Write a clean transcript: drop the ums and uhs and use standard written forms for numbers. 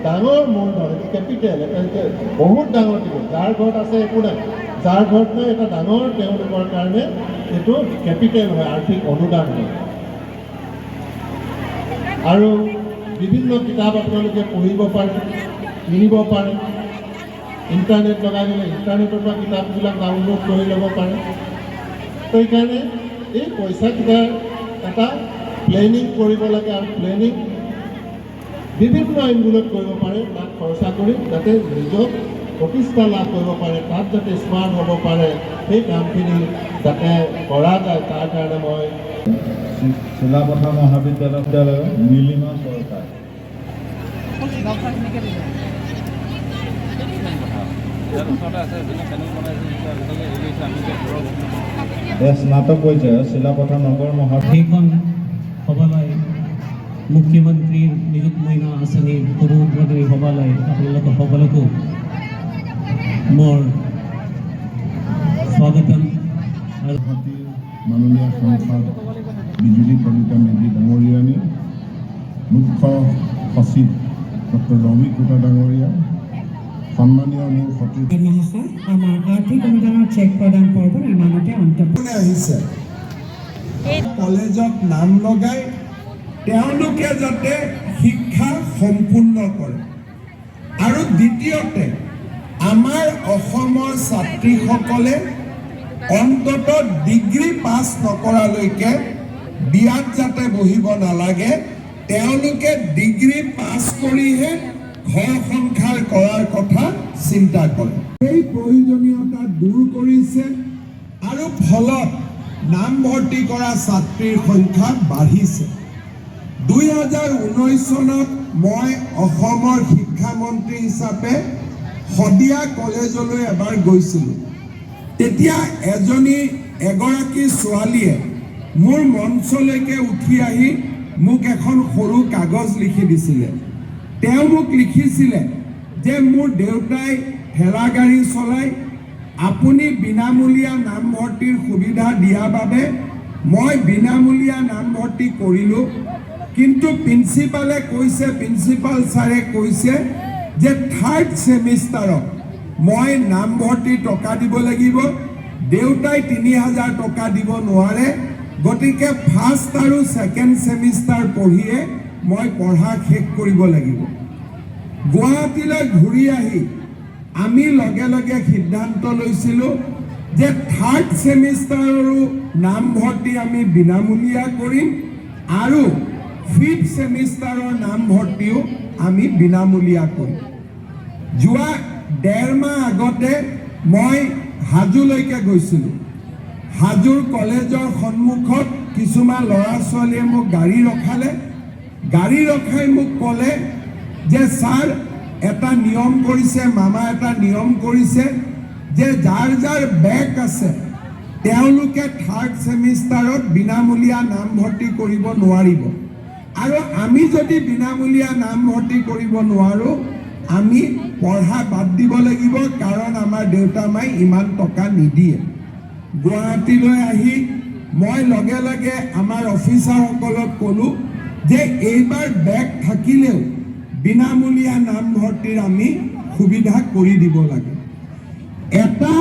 ডাঙৰ মূলধন কেপিটেল বহুত ডাঙৰ দিব যাৰ ঘৰত আছে একো নাই যাৰ ঘৰত নাই এটা ডাঙৰ তেওঁলোকৰ কাৰণে এইটো কেপিটেল হয় আৰ্থিক অনুদান হয় আৰু বিভিন্ন কিতাপ আপোনালোকে পঢ়িব পাৰে কিনিব পাৰে ইণ্টাৰনেট লগাই দিলে ইণ্টাৰনেটৰ পৰা কিতাপবিলাক ডাউনলোড কৰি ল'ব পাৰে সেইকাৰণে এই পইচাকেইটাৰ এটা প্লেনিং কৰিব লাগে আৰু প্লেনিং বিভিন্ন এংগুলত কৰিব পাৰে তাত খৰচা কৰি যাতে নিজক প্ৰতিষ্ঠা লাভ কৰিব পাৰে তাত যাতে স্মাৰ্ট হ'ব পাৰে সেই কামখিনি যাতে কৰা যায় তাৰ কাৰণে মই চিলাপথাৰ মহাবিদ্যালয় নীলিমা চৰকাৰ স্নাতক পৰ্যায়ৰ চিলাপথাৰ নগৰ সেইখন সভালৈ মুখ্যমন্ত্ৰী নিযুত মইনা আঁচনিৰ সৰু উদ্বোধনী সভালৈ আপোনালোক সকলোকো মোৰ স্বাগতম মাননীয় সাংসদ বিজুলী কলিতা মেধি ডাঙৰীয়ানী মুখ্য সচিব ডক্টৰ ৰমিক কোটা ডাঙৰীয়া সম্মানীয় মোৰ সচিব মহাশয় আমাৰ আৰ্থিক অনুদানৰ চেক প্ৰদান পৰ্ব ইমানতে অন্তৰ্ভুক্ত আহিছে কলেজত নাম লগাই তেওঁলোকে যাতে শিক্ষা সম্পূৰ্ণ কৰে আৰু দ্বিতীয়তে আমাৰ অসমৰ ছাত্ৰীসকলে অন্ততঃ ডিগ্ৰী পাছ নকৰালৈকে বিয়াত যাতে বহিব নালাগে তেওঁলোকে ডিগ্ৰী পাছ কৰিহে ঘৰ সংসাৰ কৰাৰ কথা চিন্তা কৰে এই প্ৰয়োজনীয়তা দূৰ কৰিছে আৰু ফলত নামভৰ্তি কৰা ছাত্ৰীৰ সংখ্যা বাঢ়িছে 2019 চনত মই অসমৰ শিক্ষামন্ত্ৰী হিচাপে শদিয়া কলেজলৈ এবাৰ গৈছিলোঁ তেতিয়া এগৰাকী ছোৱালীয়ে মোৰ মঞ্চলৈকে উঠি আহি মোক এখন সৰু কাগজ লিখি দিছিলে তেওঁ মোক লিখিছিলে যে মোৰ দেউতাই ঠেলা গাড়ী চলায় আপুনি বিনামূলীয়া নামভৰ্তিৰ সুবিধা দিয়াৰ বাবে মই বিনামূলীয়া নামভৰ্তি কৰিলোঁ কিন্তু প্ৰিন্সিপালে কৈছে প্ৰিন্সিপাল ছাৰে কৈছে যে থাৰ্ড ছেমিষ্টাৰত মই নামভৰ্তি টকা দিব লাগিব দেউতাই 3000 টকা দিব নোৱাৰে গতিকে ফাৰ্ষ্ট আৰু ছেকেণ্ড ছেমিষ্টাৰ পঢ়িয়ে মই পঢ়া শেষ কৰিব লাগিব গুৱাহাটীলৈ ঘূৰি আহি আমি লগে লগে সিদ্ধান্ত লৈছিলোঁ যে থাৰ্ড ছেমিষ্টাৰৰো নামভৰ্তি আমি বিনামূলীয়া কৰিম আৰু ফিফ্থ ছেমিষ্টাৰৰ নামভৰ্তিও আমি বিনামূলীয়া কৰিম যোৱা 1.5 মাহ আগতে মই হাজোলৈকে গৈছিলোঁ হাজোৰ কলেজৰ সন্মুখত কিছুমান ল'ৰা ছোৱালীয়ে মোক গাড়ী ৰখাই মোক ক'লে যে ছাৰ এটা নিয়ম কৰিছে মামা এটা নিয়ম কৰিছে যে যাৰ যাৰ বেক আছে তেওঁলোকে থাৰ্ড ছেমিষ্টাৰত বিনামূলীয়া নামভৰ্তি কৰিব নোৱাৰিব আৰু আমি যদি বিনামূলীয়া নামভৰ্তি কৰিব নোৱাৰোঁ আমি পঢ়া বাদ দিব লাগিব কাৰণ আমাৰ দেউতা মাই ইমান টকা নিদিয়ে গুৱাহাটীলৈ আহি মই লগে লগে আমাৰ অফিচাৰসকলক ক'লোঁ যে এইবাৰ বেক থাকিলেও বিনামূলীয়া নামভৰ্তিৰ আমি সুবিধা কৰি দিব লাগে এটা